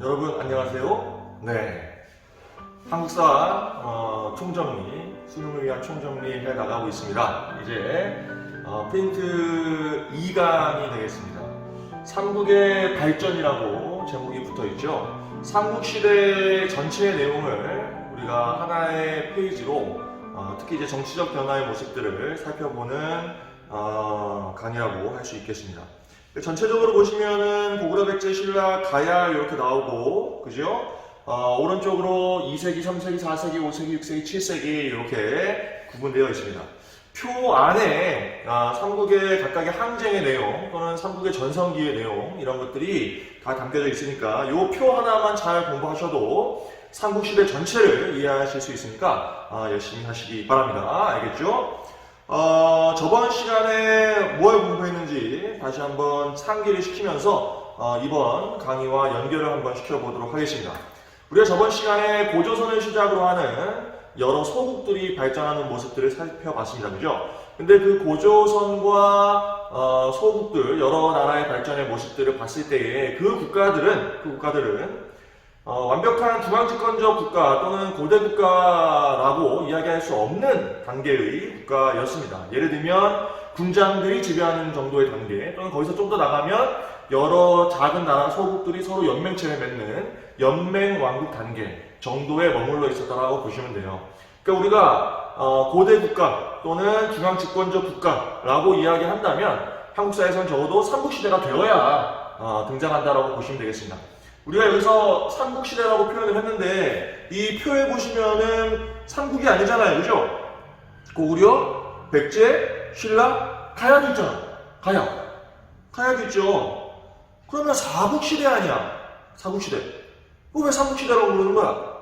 여러분 안녕하세요. 네, 한국사 총정리, 수능을 위한 총정리 해 나가고 있습니다. 이제 프린트 2강이 되겠습니다. 삼국의 발전이라고 제목이 붙어 있죠. 삼국시대 전체의 내용을 우리가 하나의 페이지로 특히 이제 정치적 변화의 모습들을 살펴보는 강의라고 할 수 있겠습니다. 전체적으로 보시면은 고구려, 백제, 신라, 가야 이렇게 나오고, 그죠? 오른쪽으로 2세기, 3세기, 4세기, 5세기, 6세기, 7세기 이렇게 구분되어 있습니다. 표 안에 삼국의 각각의 항쟁의 내용 또는 삼국의 전성기의 내용 이런 것들이 다 담겨져 있으니까 이 표 하나만 잘 공부하셔도 삼국시대 전체를 이해하실 수 있으니까 열심히 하시기 바랍니다. 알겠죠? 저번 시간에 뭘 공부했는지 다시 한번 상기를 시키면서 이번 강의와 연결을 한번 시켜보도록 하겠습니다. 우리가 저번 시간에 고조선을 시작으로 하는 여러 소국들이 발전하는 모습들을 살펴봤습니다. 그죠? 근데 그 고조선과 소국들, 여러 나라의 발전의 모습들을 봤을 때에 그 국가들은 완벽한 중앙집권적 국가 또는 고대 국가라고 이야기할 수 없는 단계의 국가였습니다. 예를 들면 군장들이 지배하는 정도의 단계 또는 거기서 좀 더 나가면 여러 작은 나라 소국들이 서로 연맹체를 맺는 연맹왕국 단계 정도에 머물러 있었다고 보시면 돼요. 그러니까 우리가 고대 국가 또는 중앙집권적 국가라고 이야기한다면 한국사에서는 적어도 삼국시대가 되어야 등장한다라고 보시면 되겠습니다. 우리가 여기서 삼국시대라고 표현을 했는데 이 표에 보시면은 삼국이 아니잖아요. 그죠? 고구려, 백제, 신라, 가야도 있잖아. 가야도 있죠. 그러면 사국시대 아니야. 사국시대. 왜 삼국시대라고 부르는 거야?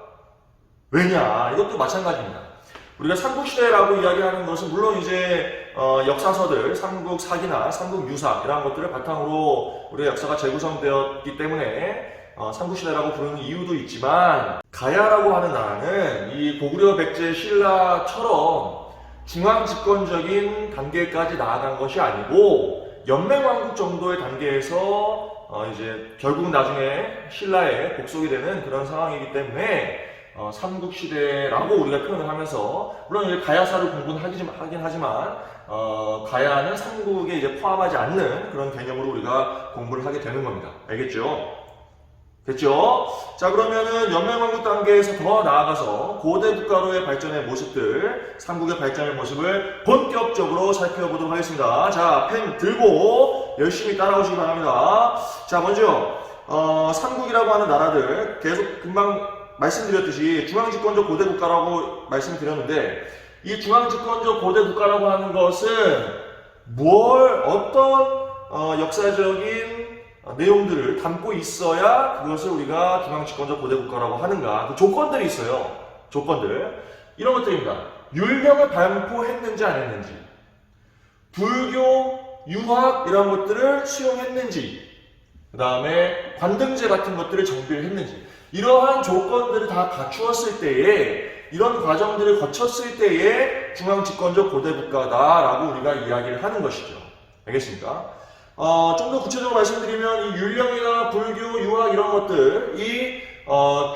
왜냐? 이것도 마찬가지입니다. 우리가 삼국시대라고 이야기하는 것은 물론 이제 역사서들, 삼국사기나 삼국유사 이런 것들을 바탕으로 우리의 역사가 재구성되었기 때문에 삼국시대라고 부르는 이유도 있지만 가야라고 하는 나라는 이 고구려, 백제, 신라처럼 중앙집권적인 단계까지 나아간 것이 아니고 연맹왕국 정도의 단계에서 이제 결국 나중에 신라에 복속이 되는 그런 상황이기 때문에 삼국시대라고 우리가 표현을 하면서 물론 이제 가야사를 공부는 하긴 하지만 가야는 삼국에 이제 포함하지 않는 그런 개념으로 우리가 공부를 하게 되는 겁니다. 알겠죠? 됐죠? 자, 그러면은 연맹왕국 단계에서 더 나아가서 고대 국가로의 발전의 모습들, 삼국의 발전의 모습을 본격적으로 살펴보도록 하겠습니다. 자, 펜 들고 열심히 따라오시기 바랍니다. 자, 먼저 삼국이라고 하는 나라들 계속 금방 말씀드렸듯이 중앙집권적 고대 국가라고 말씀드렸는데 이 중앙집권적 고대 국가라고 하는 것은 어떤 역사적인 내용들을 담고 있어야 그것을 우리가 중앙집권적 고대 국가라고 하는가. 그 조건들이 있어요. 조건들. 이런 것들입니다. 율령을 반포했는지 안 했는지, 불교, 유학 이런 것들을 수용했는지, 그 다음에 관등제 같은 것들을 정비를 했는지, 이러한 조건들을 다 갖추었을 때에 이런 과정들을 거쳤을 때에 중앙집권적 고대 국가다라고 우리가 이야기를 하는 것이죠. 알겠습니까? 좀 더 구체적으로 말씀드리면 이 율령이나 불교, 유학 이런 것들이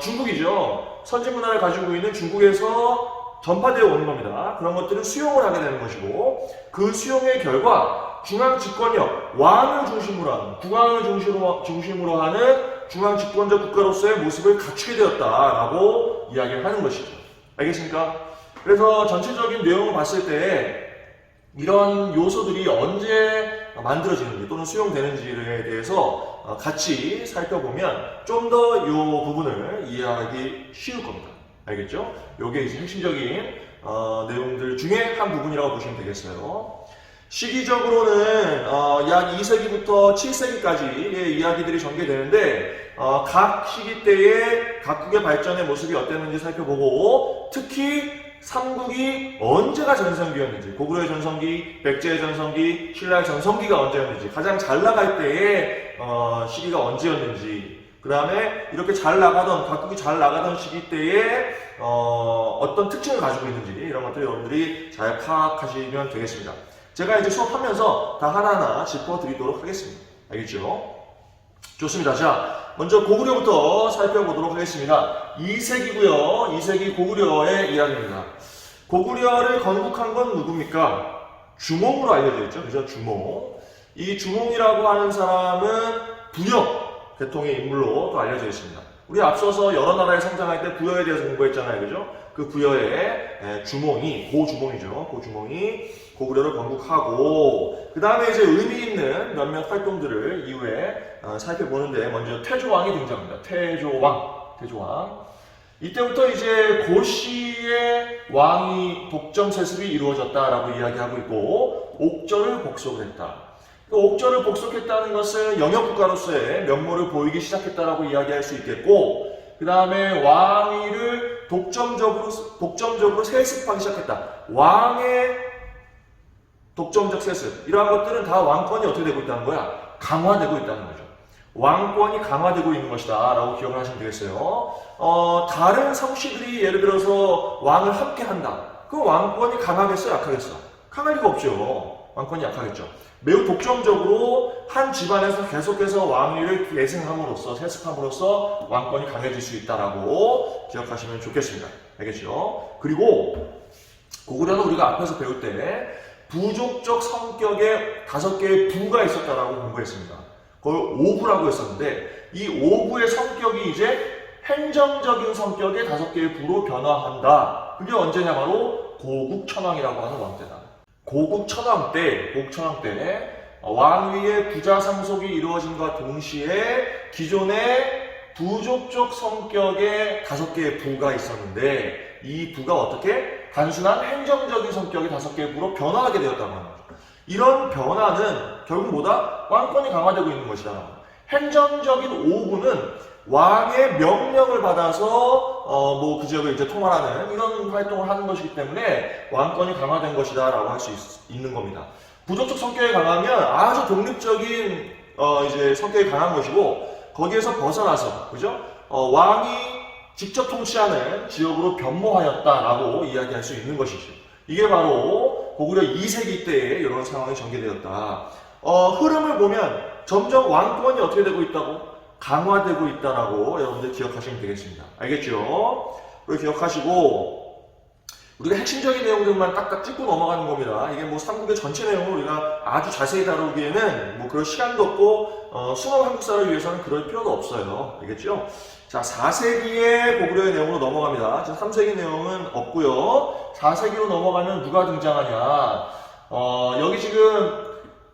중국이죠. 선진 문화를 가지고 있는 중국에서 전파되어 오는 겁니다. 그런 것들은 수용을 하게 되는 것이고 그 수용의 결과 중앙집권력, 왕을 중심으로 하는, 국왕을 중심으로 하는 중앙집권적 국가로서의 모습을 갖추게 되었다라고 이야기를 하는 것이죠. 알겠습니까? 그래서 전체적인 내용을 봤을 때 이런 요소들이 언제 만들어지는지 또는 수용되는지에 대해서 같이 살펴보면 좀 더 이 부분을 이해하기 쉬울 겁니다. 알겠죠? 이게 이제 핵심적인 내용들 중에 한 부분이라고 보시면 되겠어요. 시기적으로는 약 2세기부터 7세기까지의 이야기들이 전개되는데 각 시기 때의 각국의 발전의 모습이 어땠는지 살펴보고 특히 삼국이 언제가 전성기였는지, 고구려의 전성기, 백제의 전성기, 신라의 전성기가 언제였는지, 가장 잘 나갈 때의 시기가 언제였는지, 그 다음에 이렇게 각국이 잘 나가던 시기 때에 어떤 특징을 가지고 있는지 이런 것들 여러분들이 잘 파악하시면 되겠습니다. 제가 이제 수업하면서 다 하나하나 짚어드리도록 하겠습니다. 알겠죠? 좋습니다. 자, 먼저 고구려부터 살펴보도록 하겠습니다. 2세기고요. 2세기 고구려의 이야기입니다. 고구려를 건국한 건 누굽니까? 주몽으로 알려져 있죠. 그죠? 주몽. 이 주몽이라고 하는 사람은 부여 계통의 인물로 또 알려져 있습니다. 우리 앞서서 여러 나라에 성장할 때 부여에 대해서 공부했잖아요. 그죠? 그 부여의 주몽이, 고주몽이죠. 고주몽이 고구려를 건국하고, 그 다음에 이제 의미 있는 몇몇 활동들을 이후에 살펴보는데, 먼저 태조왕이 등장합니다. 태조왕. 이때부터 이제 고씨의 왕이 독점 세습이 이루어졌다라고 이야기하고 있고, 옥저를 복속을 했다. 옥저를 복속했다는 것은 영역국가로서의 면모를 보이기 시작했다라고 이야기할 수 있겠고, 그 다음에 왕위를 독점적으로 세습하기 시작했다. 왕의 독점적 세습, 이러한 것들은 다 왕권이 어떻게 되고 있다는 거야? 강화되고 있다는 거죠. 왕권이 강화되고 있는 것이다 라고 기억을 하시면 되겠어요. 다른 성씨들이 예를 들어서 왕을 함께 한다. 그럼 왕권이 강하겠어? 약하겠어? 강할 리가 없죠. 왕권이 약하겠죠. 매우 독점적으로 한 집안에서 계속해서 왕위를 계승함으로써, 세습함으로써 왕권이 강해질 수 있다라고 기억하시면 좋겠습니다. 알겠죠? 그리고 고구려는 우리가 앞에서 배울 때 부족적 성격의 5개의 부가 있었다라고 공부했습니다. 그걸 오부라고 했었는데, 이 오부의 성격이 이제 행정적인 성격의 5개의 부로 변화한다. 그게 언제냐? 바로 고국천왕이라고 하는 왕 때다. 고국천왕 때 왕위의 부자 상속이 이루어진과 동시에 기존의 부족적 성격의 5개의 부가 있었는데, 이 부가 어떻게? 단순한 행정적인 성격의 5개의 부로 변화하게 되었다고 하는 거죠. 이런 변화는 결국 뭐다? 왕권이 강화되고 있는 것이다. 행정적인 오부는 왕의 명령을 받아서 그 지역을 이제 통할하는 이런 활동을 하는 것이기 때문에 왕권이 강화된 것이다 라고 할 수 있는 겁니다. 부족적 성격이 강하면 아주 독립적인 이제 성격이 강한 것이고, 거기에서 벗어나서, 그죠? 왕이 직접 통치하는 지역으로 변모하였다라고 이야기할 수 있는 것이죠. 이게 바로 고구려 2세기 때에 이런 상황이 전개되었다. 흐름을 보면 점점 왕권이 어떻게 되고 있다고? 강화되고 있다라고 여러분들 기억하시면 되겠습니다. 알겠죠? 그리고 기억하시고, 우리가 핵심적인 내용들만 딱딱 짚고 넘어가는 겁니다. 이게 뭐 삼국의 전체 내용을 우리가 아주 자세히 다루기에는 뭐 그럴 시간도 없고, 수능 한국사를 위해서는 그럴 필요도 없어요. 알겠죠? 자, 4세기의 고구려의 내용으로 넘어갑니다. 자, 3세기 내용은 없고요. 4세기로 넘어가면 누가 등장하냐? 여기 지금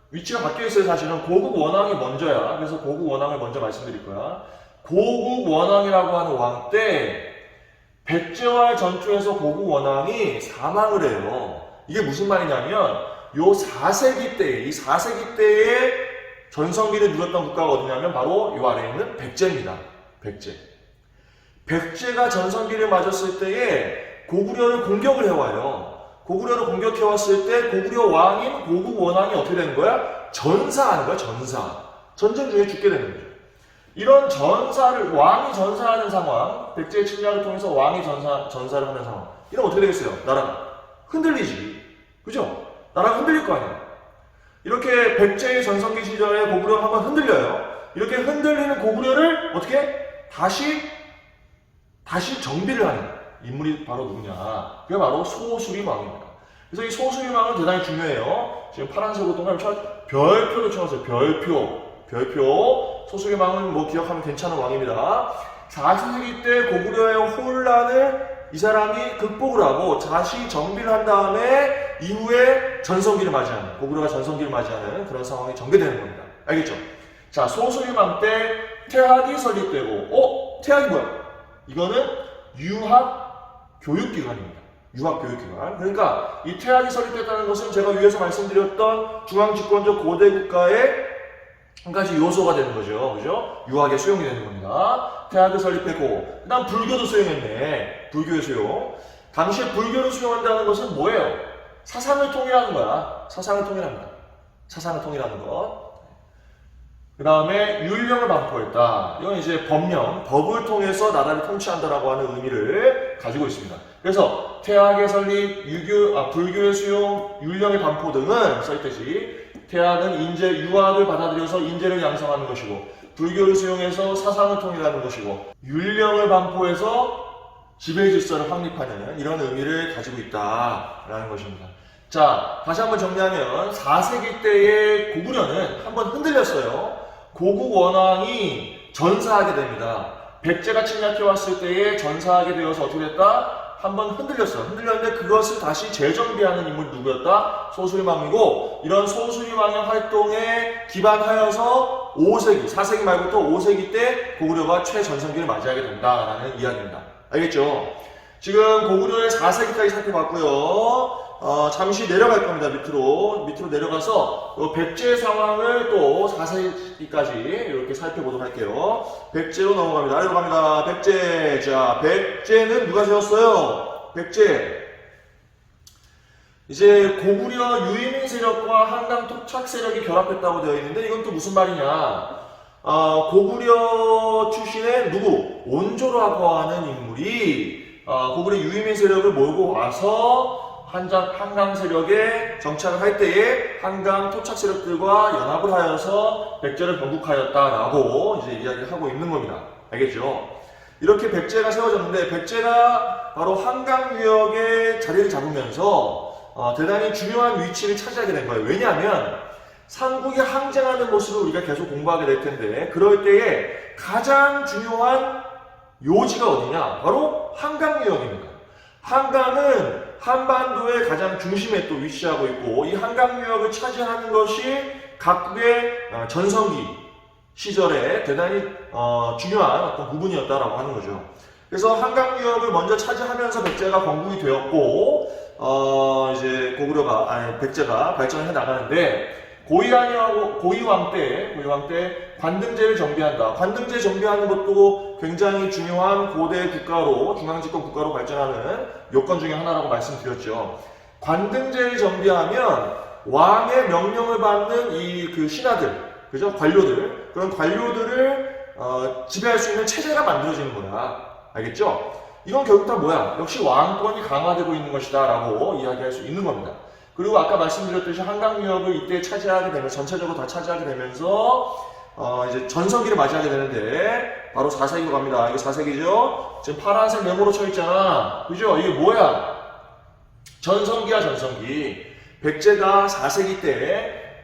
위치가 바뀌어 있어요. 사실은 고국 원왕이 먼저야. 그래서 고국 원왕을 먼저 말씀드릴 거야. 고국 원왕이라고 하는 왕 때 백제와의 전투에서 고국 원왕이 사망을 해요. 이게 무슨 말이냐면, 요 4세기 때, 이 4세기 때에 전성기를 누렸던 국가가 어디냐면 바로 요 아래에 있는 백제입니다. 백제가 전성기를 맞았을 때에 고구려를 공격을 해와요. 고구려를 공격해왔을 때 고구려 왕인 고국 원왕이 어떻게 되는 거야? 전사하는 거야, 전사. 전쟁 중에 죽게 되는 거죠. 이런 왕이 전사하는 상황, 백제의 침략을 통해서 왕이 전사를 하는 상황. 이러면 어떻게 되겠어요? 나라가 흔들리지. 그죠? 나라가 흔들릴 거 아니에요. 이렇게 백제의 전성기 시절에 고구려가 한번 흔들려요. 이렇게 흔들리는 고구려를 어떻게? 다시 정비를 하는 인물이 바로 누구냐? 그게 바로 소수림왕입니다. 그래서 이 소수림왕은 대단히 중요해요. 지금 파란색으로 동그라미 별표도 쳐놨어요. 별표. 소수림왕은 뭐 기억하면 괜찮은 왕입니다. 4세기 때 고구려의 혼란을 이 사람이 극복을 하고 다시 정비를 한 다음에 이후에 고구려가 전성기를 맞이하는 그런 상황이 전개되는 겁니다. 알겠죠? 자, 소수림왕 때 태학이 설립되고, 태학이 뭐야? 이거는 유학교육기관입니다. 유학교육기관. 그러니까 이 태학이 설립됐다는 것은 제가 위에서 말씀드렸던 중앙집권적 고대국가의 한 가지 요소가 되는 거죠. 그죠? 유학의 수용이 되는 겁니다. 태학을 설립했고, 그 다음 불교도 수용했네. 불교의 수용. 당시에 불교를 수용한다는 것은 뭐예요? 사상을 통일하는 거야. 사상을 통일하는 것. 그 다음에 율령을 반포했다. 이건 이제 법을 통해서 나라를 통치한다라고 하는 의미를 가지고 있습니다. 그래서 태학의 설립, 불교의 수용, 율령의 반포 등은 써있듯이 태학은 인재 유학을 받아들여서 인재를 양성하는 것이고, 불교를 수용해서 사상을 통일하는 것이고, 율령을 반포해서 지배 질서를 확립하는 이런 의미를 가지고 있다라는 것입니다. 자, 다시 한번 정리하면 4세기 때의 고구려는 한번 흔들렸어요. 고국 원왕이 전사하게 됩니다. 백제가 침략해왔을 때에 전사하게 되어서 어떻게 됐다? 한번 흔들렸어요. 흔들렸는데 그것을 다시 재정비하는 인물이 누구였다? 소수리왕이고, 이런 소수리왕의 활동에 기반하여서 5세기, 4세기 말고 또 5세기 때 고구려가 최전성기를 맞이하게 된다라는 이야기입니다. 알겠죠? 지금 고구려의 4세기까지 살펴봤고요. 잠시 내려갈 겁니다. 밑으로 내려가서 백제 상황을 또 4세기까지 이렇게 살펴보도록 할게요. 백제로 넘어갑니다. 아래로 갑니다. 백제. 자, 백제는 누가 세웠어요? 백제. 이제 고구려 유이민 세력과 한강 토착 세력이 결합했다고 되어 있는데, 이건 또 무슨 말이냐? 고구려 출신의 누구? 온조라고 하는 인물이 고구려 유이민 세력을 몰고 와서 한강 세력에 정착을 할 때에 한강 토착 세력들과 연합을 하여서 백제를 건국하였다라고 이제 이야기를 하고 있는 겁니다. 알겠죠? 이렇게 백제가 세워졌는데, 백제가 바로 한강 유역에 자리를 잡으면서 대단히 중요한 위치를 차지하게 된 거예요. 왜냐하면 삼국이 항쟁하는 모습을 우리가 계속 공부하게 될 텐데, 그럴 때에 가장 중요한 요지가 어디냐? 바로 한강 유역입니다. 한강은 한반도의 가장 중심에 또 위치하고 있고, 이 한강 유역을 차지하는 것이 각국의 전성기 시절에 대단히 중요한 어떤 부분이었다라고 하는 거죠. 그래서 한강 유역을 먼저 차지하면서 백제가 건국이 되었고, 이제 백제가 발전을 해 나가는데, 고이왕 때 관등제를 정비한다. 관등제 정비하는 것도 굉장히 중요한 고대 국가로, 중앙집권 국가로 발전하는 요건 중에 하나라고 말씀드렸죠. 관등제를 정비하면 왕의 명령을 받는 그 신하들, 그죠? 관료들, 그런 관료들을 지배할 수 있는 체제가 만들어지는 거야. 알겠죠? 이건 결국 다 뭐야? 역시 왕권이 강화되고 있는 것이다 라고 이야기할 수 있는 겁니다. 그리고 아까 말씀드렸듯이 한강 유역을 이때 차지하게 되면서, 전체적으로 다 차지하게 되면서 이제 전성기를 맞이하게 되는데, 바로 4세기로 갑니다. 이게 4세기죠? 지금 파란색 네모로 쳐 있잖아. 그죠? 이게 뭐야? 전성기야, 전성기. 백제가 4세기 때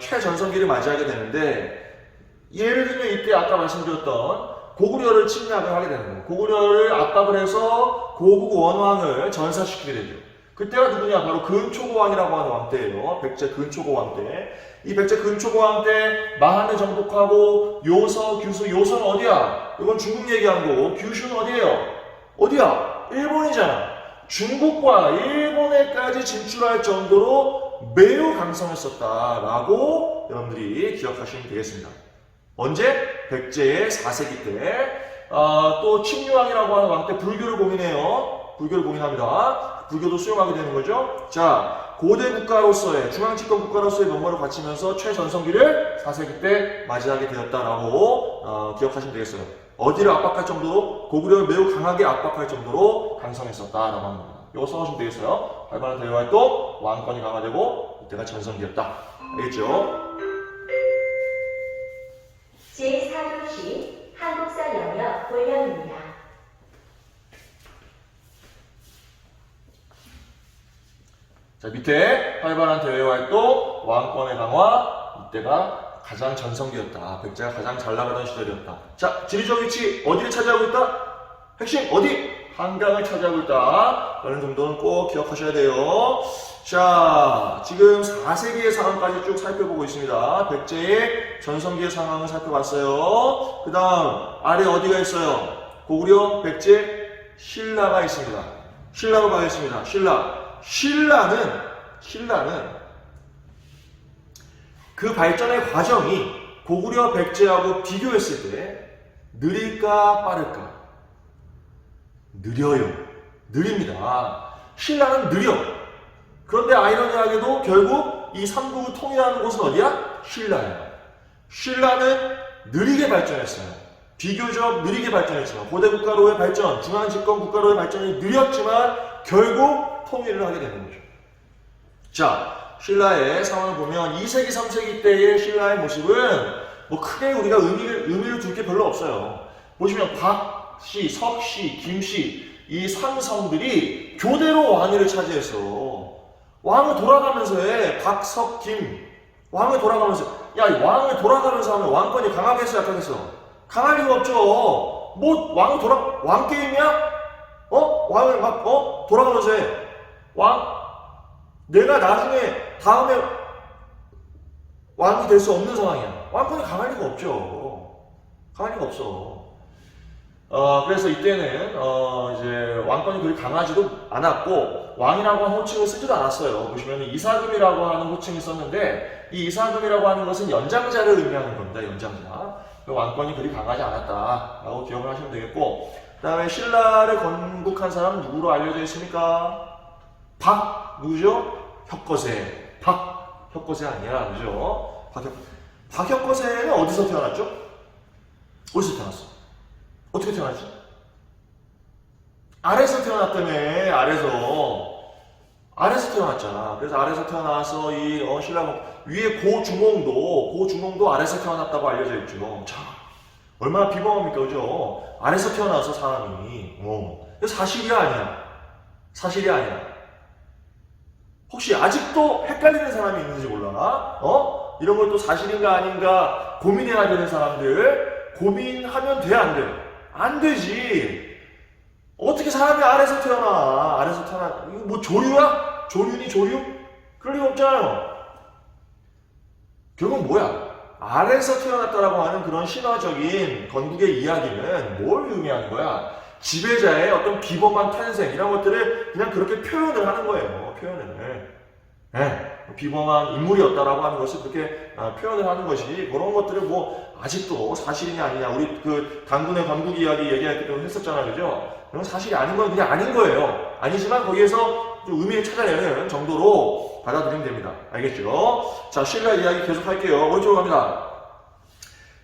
최전성기를 맞이하게 되는데, 예를 들면 이때 아까 말씀드렸던 고구려를 침략을 하게 되는 거예요. 고구려를 압박을 해서 고국 원왕을 전사시키게 되죠. 그때가 누구냐? 바로 근초고왕이라고 하는 왕 때예요. 백제 근초고왕 때. 이 백제 근초고왕 때 마한을 정복하고 요서, 규수, 요서는 어디야? 이건 중국 얘기한 거고, 규슈는 어디예요? 어디야? 일본이잖아. 중국과 일본에까지 진출할 정도로 매우 강성했었다라고 여러분들이 기억하시면 되겠습니다. 언제? 백제의 4세기 때. 또 침유왕이라고 하는 왕 때 불교를 봉인해요. 불교를 봉인합니다. 불교도 수용하게 되는 거죠. 자, 고대 국가로서의, 중앙집권 국가로서의 면모를 갖추면서 최전성기를 4세기 때 맞이하게 되었다라고 기억하시면 되겠어요. 어디를 압박할 정도로, 고구려를 매우 강하게 압박할 정도로 강성했었다라고 하는 겁니다. 이거 써놓으시면 되겠어요. 활발한 대외활동, 왕권이 강화되고, 이때가 전성기였다. 알겠죠? 제4교시 한국사 영역 본령입니다. 자, 밑에 활발한 대외활동, 왕권의 강화, 이때가 가장 전성기였다. 백제가 가장 잘 나가던 시절이었다. 자, 지리적 위치 어디를 차지하고 있다? 핵심 어디? 한강을 차지하고 있다. 라는 정도는 꼭 기억하셔야 돼요. 자, 지금 4세기의 상황까지 쭉 살펴보고 있습니다. 백제의 전성기의 상황을 살펴봤어요. 그 다음 아래 어디가 있어요? 고구려, 백제, 신라가 있습니다. 신라로 가겠습니다. 신라는 그 발전의 과정이 고구려, 백제하고 비교했을 때 느릴까 빠를까? 느려요. 느립니다. 신라는 느려. 그런데 아이러니하게도 결국 이 삼국을 통일하는 곳은 어디야? 신라예요. 신라는 느리게 발전했어요. 비교적 느리게 발전했지만, 고대 국가로의 발전, 중앙 집권 국가로의 발전이 느렸지만 결국 통일을 하게 되는 거죠. 자, 신라의 상황을 보면 2세기, 3세기 때의 신라의 모습은 뭐 크게 우리가 의미를 둘 게 별로 없어요. 보시면 박씨, 석씨, 김씨 이 삼성들이 교대로 왕위를 차지해서 왕을 돌아가면서 해. 박, 석, 김 왕을 돌아가면서 야, 이 왕을 돌아가면서 하면 왕권이 강하겠어, 약하겠어? 강할 리가 없죠. 뭐 왕 게임이야? 왕을 막 돌아가면서 해. 내가 나중에 다음에 왕이 될 수 없는 상황이야. 왕권이 강할 리가 없죠. 강할 리가 없어. 그래서 이때는 이제 왕권이 그리 강하지도 않았고 왕이라고 하는 호칭을 쓰지도 않았어요. 보시면 이사금이라고 하는 호칭이 썼는데 이 이사금이라고 하는 것은 연장자를 의미하는 겁니다. 연장자. 왕권이 그리 강하지 않았다라고 기억을 하시면 되겠고, 그 다음에 신라를 건국한 사람은 누구로 알려져 있습니까? 누구죠? 혁거세. 혁거세 아니야, 그죠? 박혁거세는 어디서 태어났죠? 어디서 태어났어? 어떻게 태어났지? 아래에서 태어났다며. 아래에서 태어났잖아. 그래서 아래에서 태어나서 신라 위에 고주몽도 아래에서 태어났다고 알려져 있죠. 자, 얼마나 비범합니까, 그죠? 아래에서 태어나서 사람이. 사실이야, 아니야? 사실이 아니야. 혹시 아직도 헷갈리는 사람이 있는지 몰라? 이런 걸 또 사실인가 아닌가 고민해야 되는 사람들, 고민하면 돼, 안 돼? 안 되지. 어떻게 사람이 아래에서 태어나? 이거 뭐 조류야? 조류? 그럴 리가 없잖아요. 결국 뭐야? 아래에서 태어났다라고 하는 그런 신화적인 건국의 이야기는 뭘 의미하는 거야? 지배자의 어떤 비범한 탄생, 이런 것들을 그냥 그렇게 표현을 하는 거예요. 비범한 인물이었다라고 하는 것을 그렇게 표현을 하는 것이, 그런 것들을 뭐 아직도 사실이냐 아니냐, 우리 그 당군의 건국 이야기 얘기할 때도 했었잖아요, 그죠? 그런 사실이 아닌 건 그냥 아닌 거예요. 아니지만 거기에서 좀 의미를 찾아내는 정도로 받아들이면 됩니다. 알겠죠? 자, 신라 이야기 계속 할게요. 오른쪽으로 갑니다.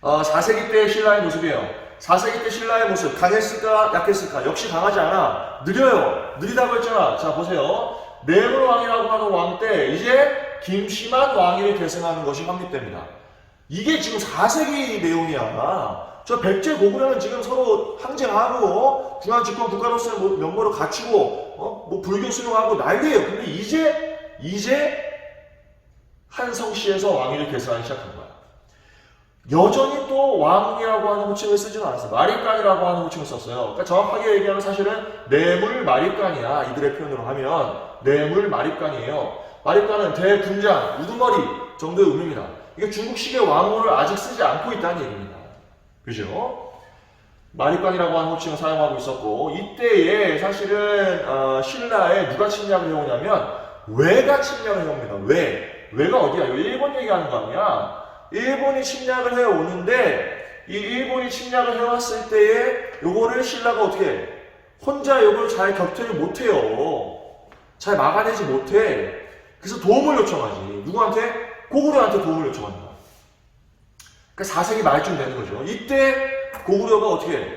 4세기 때 신라의 모습이에요. 4세기 때 신라의 모습, 강했을까 약했을까? 역시 강하지 않아. 느려요. 느리다고 했잖아. 자, 보세요. 내물왕이라고 하는 왕 때 이제 김씨만 왕위를 계승하는 것이 확립됩니다. 이게 지금 4세기 내용이야. 저 백제 고구려는 지금 서로 항쟁하고 중앙집권 국가로서의 면모를 갖추고 뭐 불교 수용하고 난리예요. 근데 이제 한성시에서 왕위를 계승하기 시작한 거야. 여전히 또 왕이라고 하는 호칭을 쓰지는 않았어요. 마립간이라고 하는 호칭을 썼어요. 그러니까 정확하게 얘기하면 사실은 내물 마립간이야. 이들의 표현으로 하면 내물 마립간이에요. 마립간은 대군장, 우두머리 정도의 의미입니다. 이게 중국식의 왕호를 아직 쓰지 않고 있다는 얘기입니다. 그죠? 마립간이라고 하는 호칭을 사용하고 있었고, 이때에 사실은 신라에 누가 침략을 해오냐면 왜가 침략을 해옵니다. 왜가 어디야? 이거 일본 얘기하는 거 아니야? 일본이 침략을 해오는데, 이 일본이 침략을 해왔을 때에 요거를 신라가 어떻게 해? 혼자 요걸 잘 격퇴를 못해요. 잘 막아내지 못해. 그래서 도움을 요청하지. 누구한테? 고구려한테 도움을 요청한다. 그러니까 4세기 말쯤 되는 거죠. 이때 고구려가 어떻게 해?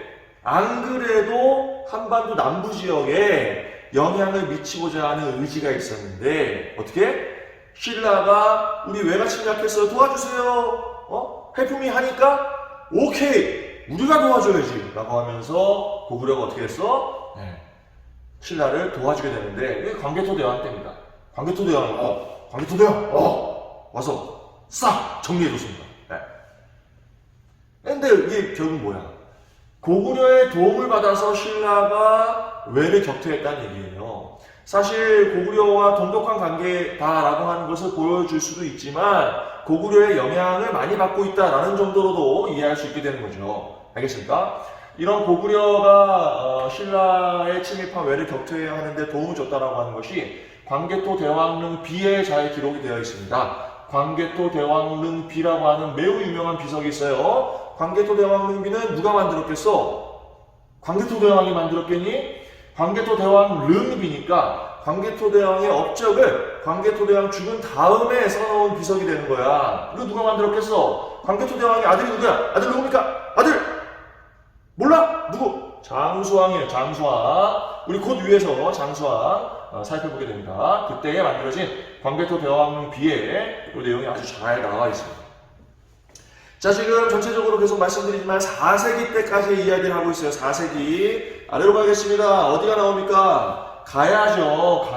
안 그래도 한반도 남부 지역에 영향을 미치고자 하는 의지가 있었는데, 어떻게? 신라가 우리 왜가 침략했어요. 도와주세요. 해품이 하니까 오케이, 우리가 도와줘야지 라고 하면서 고구려가 어떻게 했어? 신라를 도와주게 되는데, 이게 광개토대왕 때입니다. 광개토대왕 와서 싹 정리해줬습니다. 근데 이게 결국 뭐야? 고구려의 도움을 받아서 신라가 왜를 격퇴했다는 얘기예요. 사실 고구려와 돈독한 관계다라고 하는 것을 보여줄 수도 있지만 고구려의 영향을 많이 받고 있다라는 정도로도 이해할 수 있게 되는 거죠. 알겠습니까? 이런 고구려가 신라에 침입한 왜를 격퇴해야 하는데 도움을 줬다라고 하는 것이 광개토 대왕릉 비에 잘 기록이 되어 있습니다. 광개토 대왕릉 비라고 하는 매우 유명한 비석이 있어요. 광개토 대왕릉 비는 누가 만들었겠어? 광개토 대왕이 만들었겠니? 광개토 대왕 릉비니까 광개토 대왕의 업적을 광개토 대왕 죽은 다음에 써놓은 비석이 되는 거야. 이거 누가 만들었겠어? 광개토 대왕의 아들이 누구야? 아들 누굽니까? 아들! 몰라? 누구? 장수왕이에요. 장수왕. 우리 곧 위에서 장수왕 살펴보게 됩니다. 그때에 만들어진 광개토 대왕릉 비의 이 내용이 아주 잘 나와 있습니다. 자, 지금 전체적으로 계속 말씀드리지만 4세기 때까지 이야기를 하고 있어요. 4세기. 아래로 가겠습니다. 어디가 나옵니까? 가야죠.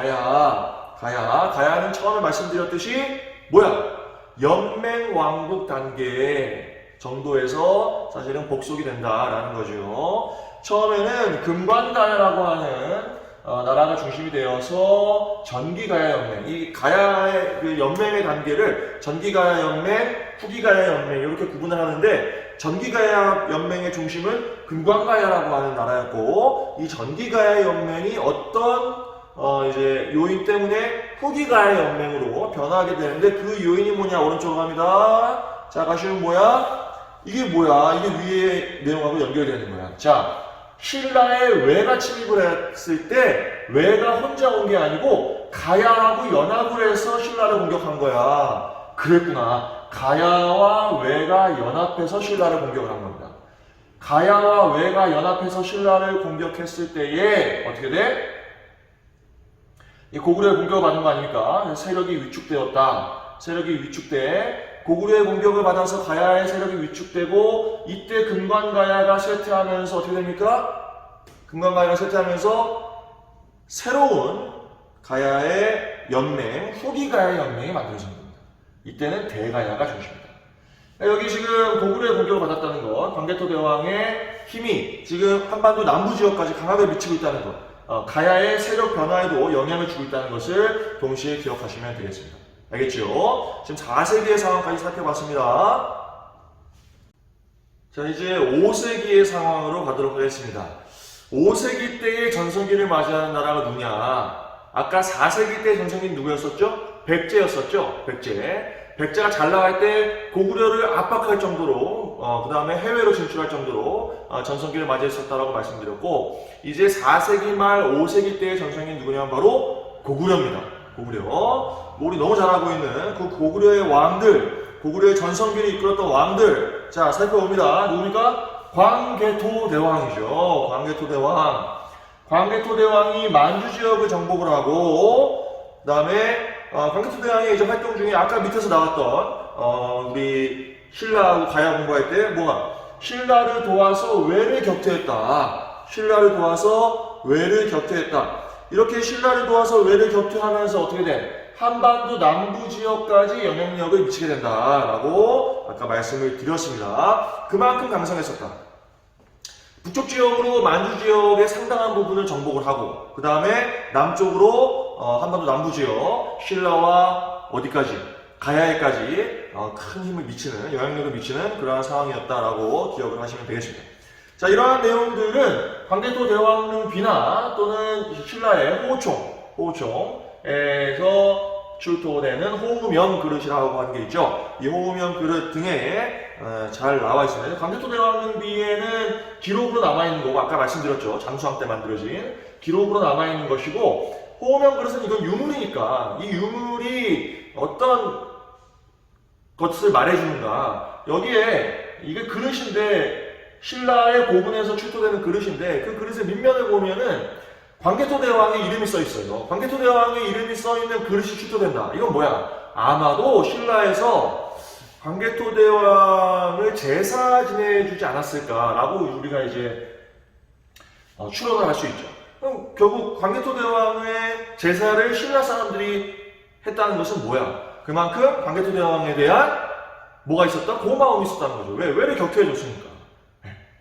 가야는 처음에 말씀드렸듯이 뭐야? 연맹왕국 단계 정도에서 사실은 복속이 된다라는 거죠. 처음에는 금관가야라고 하는 나라가 중심이 되어서 전기가야 연맹, 이 가야의 그 연맹의 단계를 전기가야 연맹, 후기가야 연맹 이렇게 구분을 하는데 전기가야 연맹의 중심은 금관가야라고 하는 나라였고 이 전기가야 연맹이 어떤 이제 요인 때문에 후기가야 연맹으로 변화하게 되는데 그 요인이 뭐냐? 오른쪽으로 갑니다. 자, 가시면 뭐야? 이게 뭐야? 이게 위에 내용하고 연결되는 거야. 자, 신라에 왜가 침입을 했을 때 왜가 혼자 온 게 아니고 가야하고 연합을 해서 신라를 공격한 거야. 그랬구나. 가야와 왜가 연합해서 신라를 공격을 한 겁니다. 가야와 왜가 연합해서 신라를 공격했을 때에 어떻게 돼? 고구려의 공격을 받은 거 아닙니까? 세력이 위축되었다. 세력이 위축돼 고구려의 공격을 받아서 가야의 세력이 위축되고 이때 금관가야가 쇠퇴하면서 어떻게 됩니까? 금관가야가 쇠퇴하면서 새로운 가야의 연맹, 후기가야의 연맹이 만들어진 겁니다. 이때는 대가야가 중심입니다. 여기 지금 고구려의 공격을 받았다는 것, 광개토 대왕의 힘이 지금 한반도 남부 지역까지 강하게 미치고 있다는 것, 가야의 세력 변화에도 영향을 주고 있다는 것을 동시에 기억하시면 되겠습니다. 알겠죠? 지금 4세기의 상황까지 살펴봤습니다. 자, 이제 5세기의 상황으로 가도록 하겠습니다. 5세기 때의 전성기를 맞이하는 나라가 누구냐? 아까 4세기 때 전성기는 누구였었죠? 백제였었죠? 백제가 잘 나갈 때 고구려를 압박할 정도로 그 다음에 해외로 진출할 정도로 전성기를 맞이했었다라고 말씀드렸고 이제 4세기 말 5세기 때의 전성기는 누구냐면 바로 고구려입니다. 고구려. 우리 너무 잘 알고 있는 그 고구려의 왕들, 고구려의 전성기를 이끌었던 왕들. 자, 살펴봅니다. 누굽니까? 광개토 대왕이죠. 광개토 대왕. 광개토 대왕이 만주 지역을 정복을 하고, 그 다음에 광개토 대왕의 이제 활동 중에 아까 밑에서 나왔던 우리 신라하고 가야 공부할 때 뭐가? 신라를 도와서 외를 격퇴했다. 신라를 도와서 외를 격퇴했다. 이렇게 신라를 도와서 외를 격퇴하면서 어떻게 돼? 한반도 남부 지역까지 영향력을 미치게 된다라고 아까 말씀을 드렸습니다. 그만큼 강성했었다. 북쪽 지역으로 만주 지역의 상당한 부분을 정복을 하고 그 다음에 남쪽으로 한반도 남부 지역 신라와 어디까지? 가야에까지 큰 힘을 미치는 영향력을 미치는 그러한 상황이었다라고 기억을 하시면 되겠습니다. 자, 이러한 내용들은 광개토 대왕릉 비나 또는 신라의 호우총에서 출토되는 호우명 그릇이라고 하는 게 있죠. 이 호우명 그릇 등에 잘 나와 있습니다. 광개토 대왕릉 비에는 기록으로 남아있는 거고 아까 말씀드렸죠. 장수왕 때 만들어진 기록으로 남아있는 것이고 호우명 그릇은 이건 유물이니까 이 유물이 어떤 것을 말해주는가. 여기에 이게 그릇인데 신라의 고분에서 출토되는 그릇인데 그 그릇의 밑면을 보면은 광개토 대왕의 이름이 써 있어요. 광개토 대왕의 이름이 써 있는 그릇이 출토된다. 이건 뭐야? 아마도 신라에서 광개토 대왕을 제사 지내주지 않았을까라고 우리가 이제 추론을 할 수 있죠. 그럼 결국 광개토 대왕의 제사를 신라 사람들이 했다는 것은 뭐야? 그만큼 광개토 대왕에 대한 뭐가 있었다? 고마움이 있었다는 거죠. 왜? 왜를 격퇴해 줬으니까.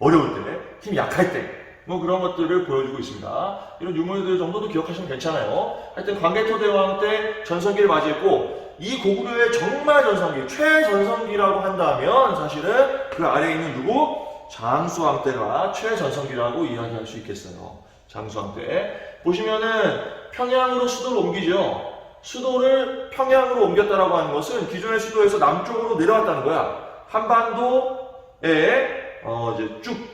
어려울 때, 힘이 약할 때, 뭐 그런 것들을 보여주고 있습니다. 이런 유물들 정도도 기억하시면 괜찮아요. 하여튼 광개토 대왕 때 전성기를 맞이했고 이 고구려의 정말 전성기, 최전성기라고 한다면 사실은 그 아래에 있는 누구? 장수왕 때가 최전성기라고 이야기할 수 있겠어요. 장수왕 때. 보시면은 평양으로 수도를 옮기죠. 수도를 평양으로 옮겼다라고 하는 것은 기존의 수도에서 남쪽으로 내려왔다는 거야. 한반도에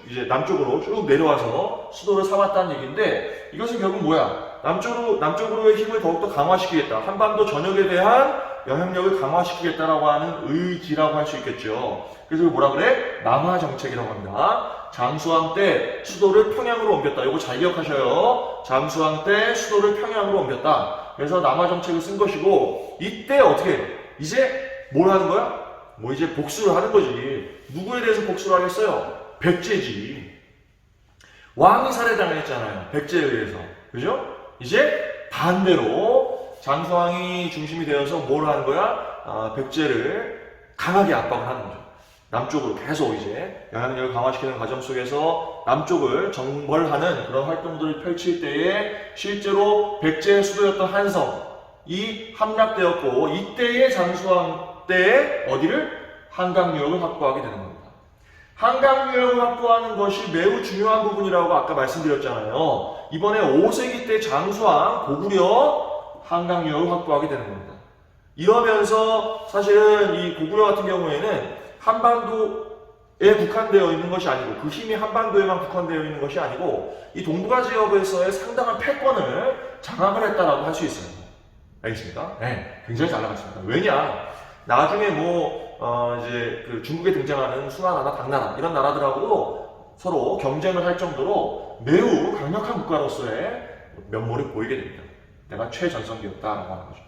이제 남쪽으로 쭉 내려와서 수도를 삼았다는 얘기인데 이것은 결국 뭐야? 남쪽으로의 힘을 더욱더 강화시키겠다. 한반도 전역에 대한 영향력을 강화시키겠다라고 하는 의지라고 할 수 있겠죠. 그래서 뭐라 그래? 남하 정책이라고 합니다. 잠수함 때 수도를 평양으로 옮겼다. 이거 잘 기억하셔요. 잠수함 때 수도를 평양으로 옮겼다. 그래서 남하 정책을 쓴 것이고, 이때 어떻게 해? 이제 뭘 하는 거야? 뭐 이제 복수를 하는 거지. 누구에 대해서 복수를 하겠어요? 백제지. 왕이 살해당했잖아요. 백제에 의해서. 그죠? 이제 반대로 장수왕이 중심이 되어서 뭘 하는 거야? 백제를 강하게 압박을 하는 거죠. 남쪽으로 계속 이제 영향력을 강화시키는 과정 속에서 남쪽을 정벌하는 그런 활동들을 펼칠 때에 실제로 백제의 수도였던 한성이 함락되었고, 이때의 장수왕 때에 어디를? 한강 유역을 확보하게 되는 겁니다. 한강 유역을 확보하는 것이 매우 중요한 부분이라고 아까 말씀드렸잖아요. 이번에 5세기 때 장수왕 고구려 한강 유역을 확보하게 되는 겁니다. 이러면서 사실은 이 고구려 같은 경우에는 한반도에 국한되어 있는 것이 아니고, 그 힘이 한반도에만 국한되어 있는 것이 아니고 이 동북아 지역에서의 상당한 패권을 장악을 했다라고 할 수 있어요. 알겠습니까? 네, 굉장히 잘 나갔습니다. 왜냐? 나중에 이제 그 중국에 등장하는 수나라나 당나라 이런 나라들하고 서로 경쟁을 할 정도로 매우 강력한 국가로서의 면모를 보이게 됩니다. 내가 최전성기였다라고 하는 거죠.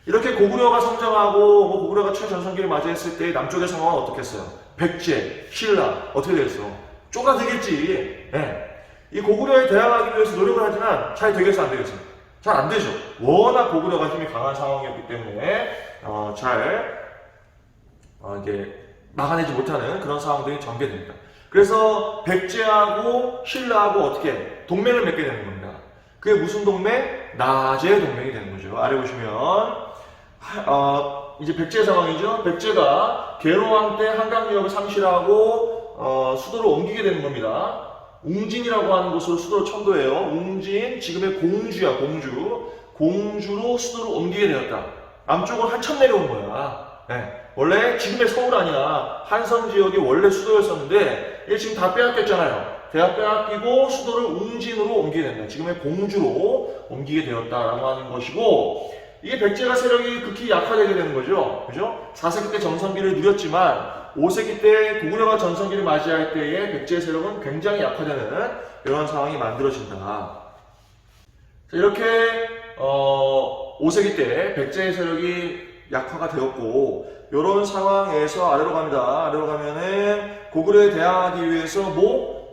이렇게 고구려가 성장하고 고구려가 최전성기를 맞이했을 때 남쪽의 상황은 어떻겠어요? 백제, 신라 어떻게 됐어? 쪼그라들겠지. 네. 이 고구려에 대항하기 위해서 노력을 하지만 잘 되겠어, 안 되겠어? 잘 안 되죠. 워낙 고구려가 힘이 강한 상황이었기 때문에 이게 막아내지 못하는 그런 상황들이 전개됩니다. 그래서 백제하고 신라하고 어떻게 동맹을 맺게 되는 겁니다. 그게 무슨 동맹? 나제 동맹이 되는 거죠. 아래 보시면 이제 백제 상황이죠. 백제가 계로왕 때 한강유역을 상실하고 수도를 옮기게 되는 겁니다. 웅진이라고 하는 곳으로 수도를 천도해요. 웅진, 지금의 공주야, 공주로 수도를 옮기게 되었다. 남쪽으로 한참 내려온 거야. 네. 원래 지금의 서울 아니야. 한성 지역이 원래 수도였었는데 이게 지금 다 빼앗겼잖아요. 대학 빼앗기고 수도를 웅진으로 옮기게 된다. 지금의 공주로 옮기게 되었다라고 하는 것이고, 이게 백제가 세력이 극히 약화되게 되는 거죠. 그죠? 4세기 때 전성기를 누렸지만 5세기 때 고구려가 전성기를 맞이할 때에 백제의 세력은 굉장히 약화되는 이런 상황이 만들어진다. 자, 이렇게 5세기 때 백제의 세력이 약화가 되었고, 이런 상황에서 아래로 갑니다. 아래로 가면은 고구려에 대항하기 위해서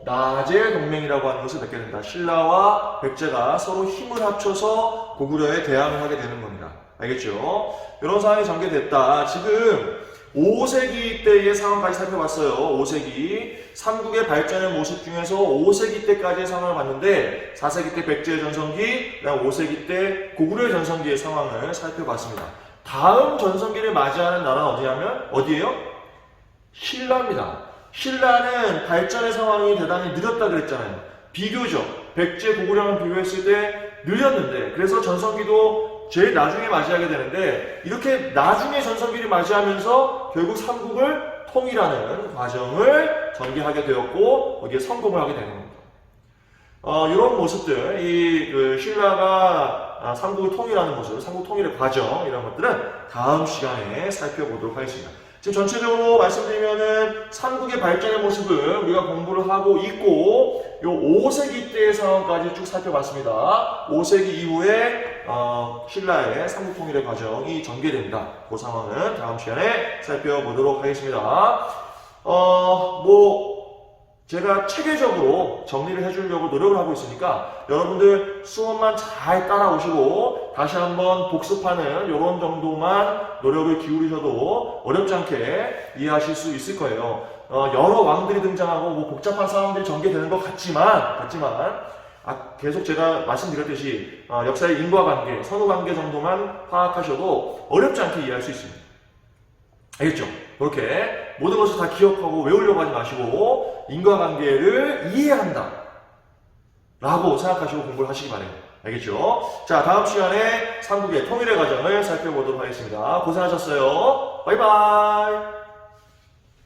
나제 동맹이라고 하는 것을 맺게 된다. 신라와 백제가 서로 힘을 합쳐서 고구려에 대항을 하게 되는 겁니다. 알겠죠? 이런 상황이 전개됐다. 지금 5세기 때의 상황까지 살펴봤어요. 5세기. 삼국의 발전의 모습 중에서 5세기 때까지의 상황을 봤는데 4세기 때 백제의 전성기, 그다음 5세기 때 고구려의 전성기의 상황을 살펴봤습니다. 다음 전성기를 맞이하는 나라는 어디예요? 신라입니다. 신라는 발전의 상황이 대단히 느렸다 그랬잖아요. 비교적 백제 고구려만 비교했을 때 느렸는데, 그래서 전성기도 제일 나중에 맞이하게 되는데, 이렇게 나중에 전성기를 맞이하면서 결국 삼국을 통일하는 과정을 전개하게 되었고 거기에 성공을 하게 되는 겁니다. 이런 모습들, 신라가 삼국을 통일하는 모습, 삼국 통일의 과정, 이런 것들은 다음 시간에 살펴보도록 하겠습니다. 지금 전체적으로 말씀드리면은 삼국의 발전의 모습을 우리가 공부를 하고 있고, 요 5세기 때의 상황까지 쭉 살펴봤습니다. 5세기 이후에 신라의 삼국 통일의 과정이 전개됩니다. 그 상황은 다음 시간에 살펴보도록 하겠습니다. 제가 체계적으로 정리를 해주려고 노력을 하고 있으니까 여러분들 수업만 잘 따라오시고 다시 한번 복습하는 이런 정도만 노력을 기울이셔도 어렵지 않게 이해하실 수 있을 거예요. 여러 왕들이 등장하고 복잡한 상황들이 전개되는 것 같지만 계속 제가 말씀드렸듯이 역사의 인과관계, 선후관계 정도만 파악하셔도 어렵지 않게 이해할 수 있습니다. 알겠죠? 그렇게 모든 것을 다 기억하고 외우려고 하지 마시고 인과관계를 이해한다 라고 생각하시고 공부를 하시기 바래요. 알겠죠? 자, 다음 시간에 삼국의 통일의 과정을 살펴보도록 하겠습니다. 고생하셨어요. 바이바이.